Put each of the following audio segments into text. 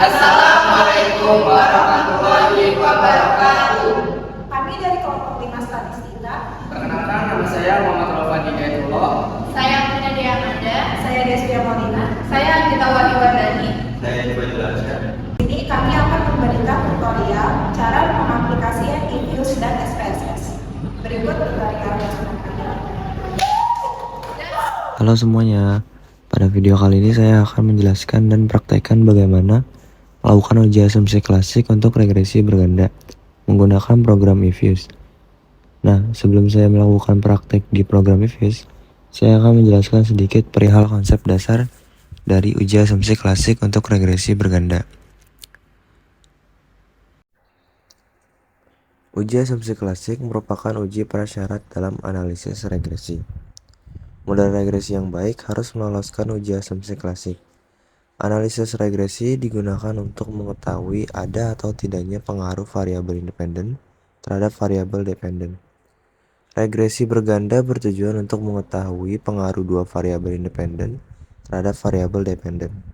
Assalamualaikum warahmatullahi wabarakatuh. Kami dari kelompok 5 statistika. Perkenalkan, nama saya Muhammad Rofan Hidayatullah. Saya Amina Diamanda. Saya Destia Molina. Saya Anggita Wahyuwardani. Saya juga jelaskan. Ini kami akan memberikan tutorial cara mengaplikasikan eViews dan SPSS. Berikut tutorial yang ada. Halo semuanya, pada video kali ini saya akan menjelaskan dan praktekkan bagaimana melakukan uji asumsi klasik untuk regresi berganda menggunakan program eViews. Nah, sebelum saya melakukan praktek di program eViews, saya akan menjelaskan sedikit perihal konsep dasar dari uji asumsi klasik untuk regresi berganda. Uji asumsi klasik merupakan uji prasyarat dalam analisis regresi. Model regresi yang baik harus meloloskan uji asumsi klasik. Analisis regresi digunakan untuk mengetahui ada atau tidaknya pengaruh variabel independen terhadap variabel dependen. Regresi berganda bertujuan untuk mengetahui pengaruh dua variabel independen terhadap variabel dependen.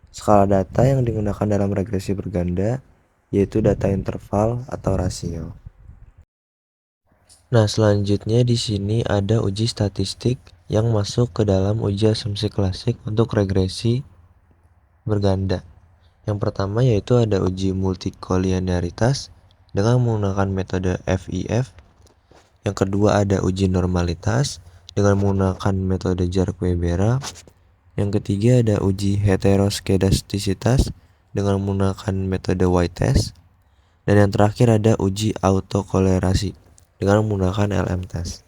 Skala data yang digunakan dalam regresi berganda yaitu data interval atau rasio. Nah, selanjutnya di sini ada uji statistik yang masuk ke dalam uji asumsi klasik untuk regresi berganda. Yang pertama yaitu ada uji multikolinearitas dengan menggunakan metode FIF. Yang kedua ada uji normalitas dengan menggunakan metode Jarque-Bera. Yang ketiga ada uji heteroskedastisitas dengan menggunakan metode Y-test. Dan yang terakhir ada uji autokolerasi dengan menggunakan LM-test.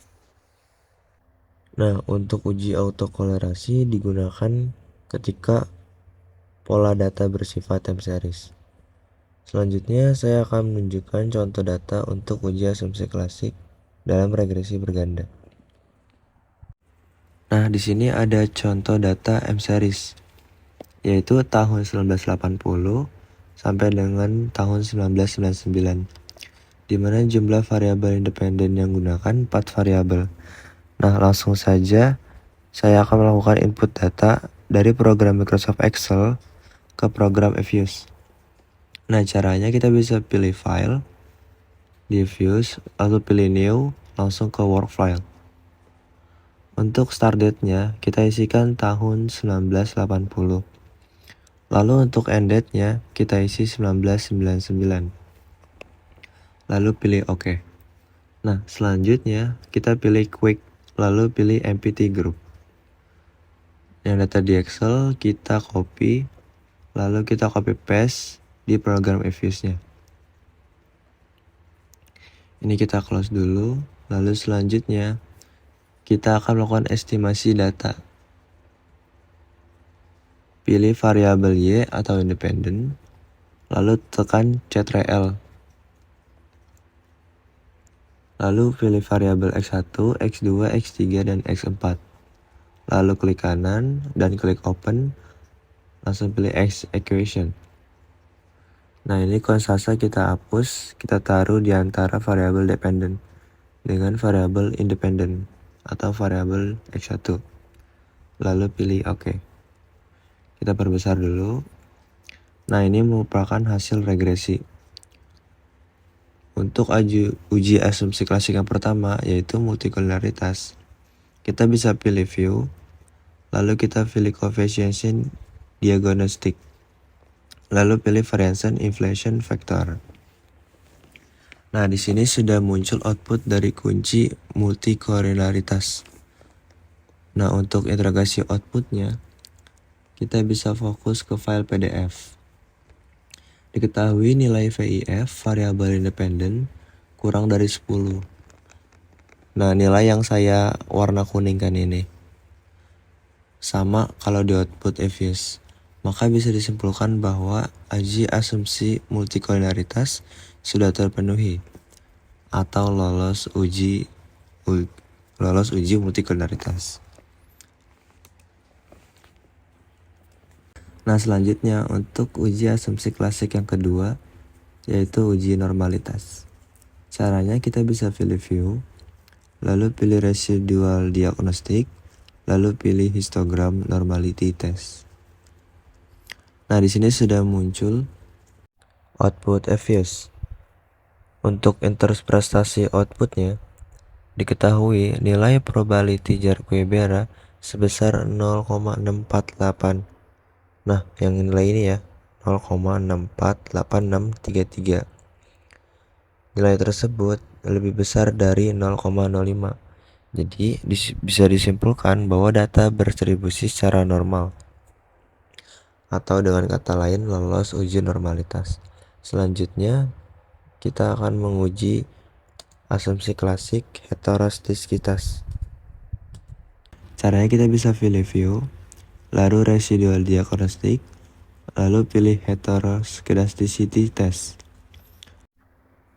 Nah, untuk uji autokolerasi digunakan ketika pola data bersifat time series. Selanjutnya saya akan menunjukkan contoh data untuk uji asumsi klasik dalam regresi berganda. Nah, di sini ada contoh data M series, yaitu tahun 1980 sampai dengan tahun 1999, di mana jumlah variabel independen yang gunakan 4 variabel. Nah, langsung saja saya akan melakukan input data dari program Microsoft Excel ke program eViews. Nah, caranya kita bisa pilih file di eViews, lalu pilih new, langsung ke work file. Untuk start date-nya kita isikan tahun 1980. Lalu untuk end date-nya kita isi 1999. Lalu pilih OK. Nah, selanjutnya kita pilih quick, lalu pilih empty group. Yang data di Excel kita copy, lalu kita copy paste di program eViews-nya. Ini kita close dulu, lalu selanjutnya kita akan melakukan estimasi data. Pilih variabel Y atau independen, lalu tekan Ctrl. Lalu pilih variabel X1, X2, X3, dan X4. Lalu klik kanan dan klik open, langsung pilih X equation. Nah, ini konsasa kita hapus, kita taruh di antara variabel dependen dengan variabel independen atau variabel X1. Lalu pilih OK. Kita perbesar dulu. Nah, ini merupakan hasil regresi. Untuk uji asumsi klasik yang pertama yaitu multikolinearitas. Kita bisa pilih view, lalu kita pilih coefficient diagnostic, lalu pilih variance inflation factor. Nah, di sini sudah muncul output dari kunci multikolinearitas. Nah, untuk interogasi outputnya, kita bisa fokus ke file PDF. Diketahui nilai VIF variabel independen kurang dari 10. Nah, nilai yang saya warna kuningkan ini sama kalau di output eViews. Maka bisa disimpulkan bahwa uji asumsi multikolinearitas sudah terpenuhi atau lolos uji multikolinearitas. Nah, selanjutnya untuk uji asumsi klasik yang kedua yaitu uji normalitas. Caranya kita bisa pilih view, lalu pilih residual diagnostic, lalu pilih histogram normality test. Nah, di sini sudah muncul output Evius. Untuk interpretasi outputnya, diketahui nilai probability Jarque-Bera sebesar 0,648. Nah, yang nilai ini ya, 0,648633. Nilai tersebut lebih besar dari 0,05. Jadi, bisa disimpulkan bahwa data berdistribusi secara normal, atau dengan kata lain lolos uji normalitas. Selanjutnya, kita akan menguji asumsi klasik heteroskistikitas. Caranya kita bisa pilih view, lalu residual diagnostic, lalu pilih heteroskedasticity test.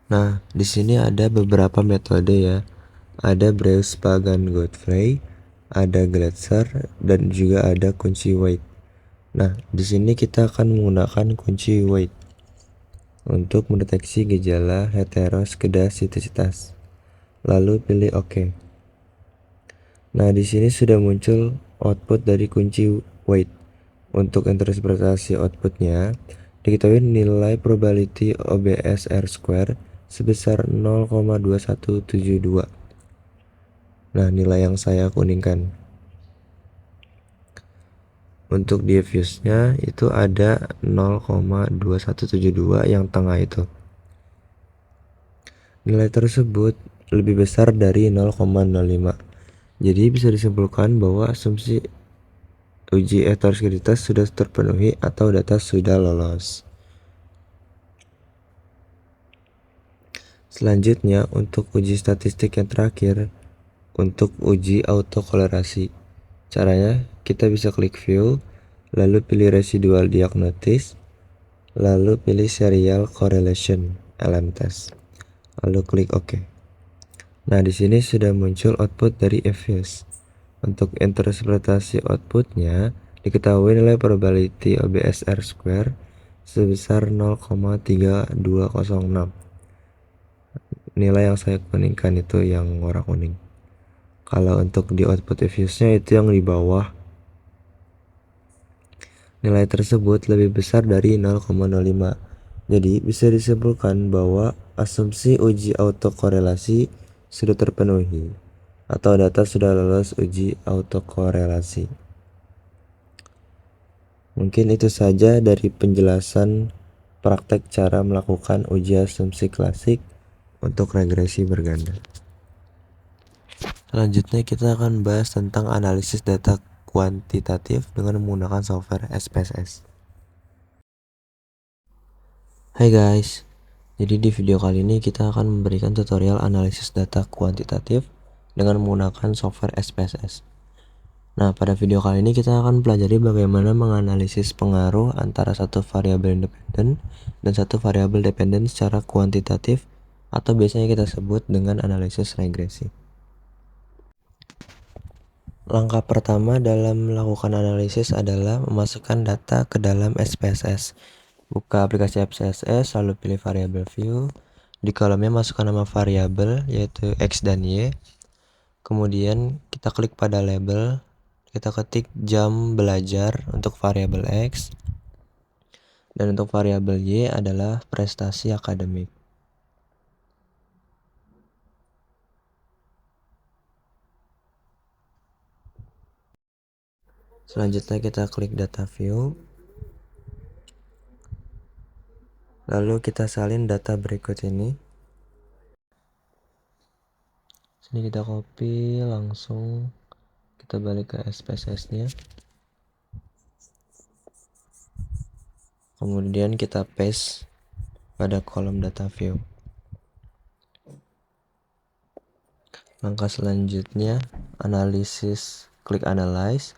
Nah, di sini ada beberapa metode ya. Ada Breus-Pagan-Godfrey, ada Glatzer, dan juga ada kunci weight. Nah, di sini kita akan menggunakan kunci weight untuk mendeteksi gejala heteroskedastisitas. Lalu pilih OK. Nah, di sini sudah muncul output dari kunci weight. Untuk interpretasi outputnya, diketahui nilai probability OBSR square sebesar 0,2172. Nah, nilai yang saya kuningkan. Untuk diffuse-nya itu ada 0,2172 yang tengah itu. Nilai tersebut lebih besar dari 0,05. Jadi bisa disimpulkan bahwa asumsi uji heteroskistikitas sudah terpenuhi atau data sudah lolos. Selanjutnya, untuk uji statistik yang terakhir, untuk uji autokorelasi. Caranya, kita bisa klik view, lalu pilih residual diagnosis, lalu pilih serial correlation LM test, lalu klik OK. Nah, di sini sudah muncul output dari Evius. Untuk interpretasi outputnya, diketahui nilai probability OBSR square sebesar 0,3206. Nilai yang saya kuningkan itu yang warna kuning. Kalau untuk di output Evius-nya itu yang di bawah. Nilai tersebut lebih besar dari 0,05. Jadi bisa disimpulkan bahwa asumsi uji autokorelasi sudah terpenuhi atau data sudah lolos uji autokorelasi. Mungkin itu saja dari penjelasan praktek cara melakukan uji asumsi klasik untuk regresi berganda. Selanjutnya kita akan bahas tentang analisis data kuantitatif dengan menggunakan software SPSS. Hai guys, jadi di video kali ini kita akan memberikan tutorial analisis data kuantitatif dengan menggunakan software SPSS. Nah, pada video kali ini kita akan pelajari bagaimana menganalisis pengaruh antara satu variabel independen dan satu variabel dependen secara kuantitatif, atau biasanya kita sebut dengan analisis regresi. Langkah pertama dalam melakukan analisis adalah memasukkan data ke dalam SPSS. Buka aplikasi SPSS, lalu pilih variabel view. Di kolomnya masukkan nama variabel yaitu X dan Y. Kemudian kita klik pada label. Kita ketik jam belajar untuk variabel X. Dan untuk variabel Y adalah prestasi akademik. Selanjutnya kita klik data view. Lalu kita salin data berikut ini. Sini kita copy, langsung kita balik ke SPSS-nya. Kemudian kita paste pada kolom data view. Langkah selanjutnya analisis, klik analyze,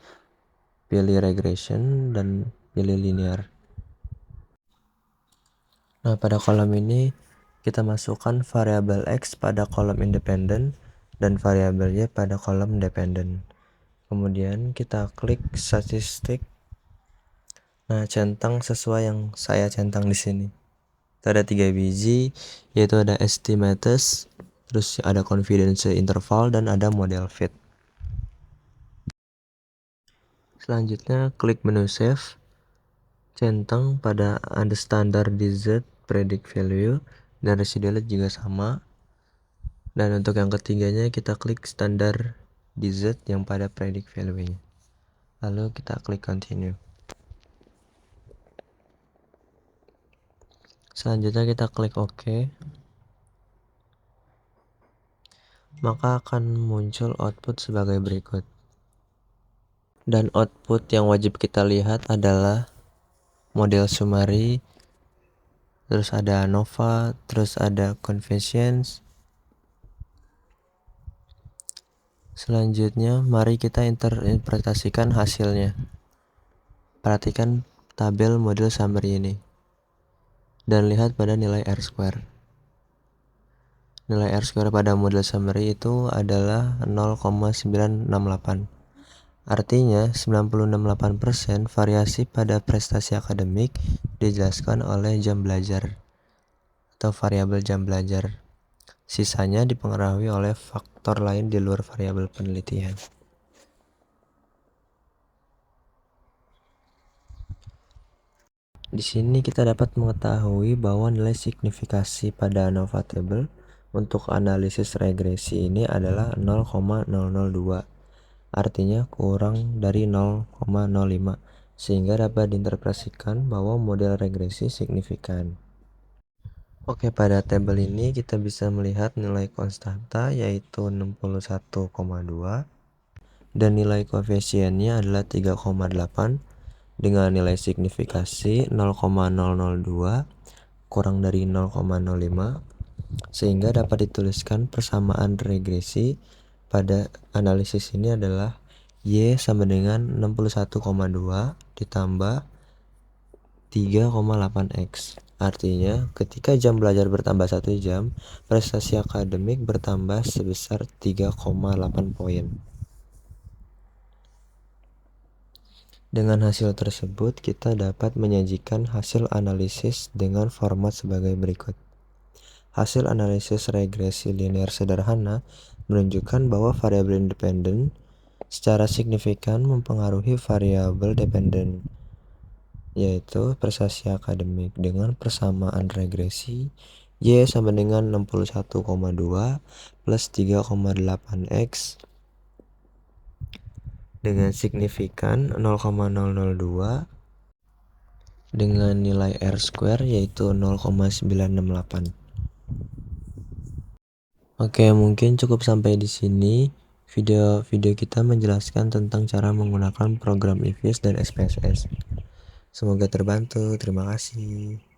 pilih regression dan pilih linear. Nah, pada kolom ini kita masukkan variabel X pada kolom independen dan variabel Y pada kolom dependen. Kemudian kita klik statistik. Nah, centang sesuai yang saya centang di sini. Ada 3 biji, yaitu ada estimates, terus ada confidence interval, dan ada model fit. Selanjutnya klik menu save. centang pada ada standar dz predict value dan residual juga sama. Dan untuk yang ketiganya kita klik standar dz yang pada predict value-nya. Lalu kita klik continue. Selanjutnya kita klik OK. Maka akan muncul output sebagai berikut. Dan output yang wajib kita lihat adalah model summary, terus ada ANOVA, terus ada conventions. Selanjutnya mari kita interpretasikan hasilnya. Perhatikan tabel model summary ini dan lihat pada nilai R-square. Nilai R-square pada model summary itu adalah 0,968. Artinya 96,8% variasi pada prestasi akademik dijelaskan oleh jam belajar atau variabel jam belajar. Sisanya dipengaruhi oleh faktor lain di luar variabel penelitian. Di sini kita dapat mengetahui bahwa nilai signifikasi pada ANOVA table untuk analisis regresi ini adalah 0,002. Artinya kurang dari 0,05, sehingga dapat diinterpretasikan bahwa model regresi signifikan. Oke, pada tabel ini kita bisa melihat nilai konstanta yaitu 61,2 dan nilai koefisiennya adalah 3,8 dengan nilai signifikasi 0,002 kurang dari 0,05, sehingga dapat dituliskan persamaan regresi pada analisis ini adalah Y sama dengan 61,2 ditambah 3,8X. Artinya ketika jam belajar bertambah 1 jam, prestasi akademik bertambah sebesar 3,8 poin. Dengan hasil tersebut, kita dapat menyajikan hasil analisis dengan format sebagai berikut. Hasil analisis regresi linear sederhana menunjukkan bahwa variabel independen secara signifikan mempengaruhi variabel dependen, yaitu prestasi akademik dengan persamaan regresi Y sama dengan 61,2 plus 3,8X dengan signifikan 0,002 dengan nilai R-square yaitu 0,968. Oke, mungkin cukup sampai di sini. Video kita menjelaskan tentang cara menggunakan program EVIS dan SPSS. Semoga terbantu. Terima kasih.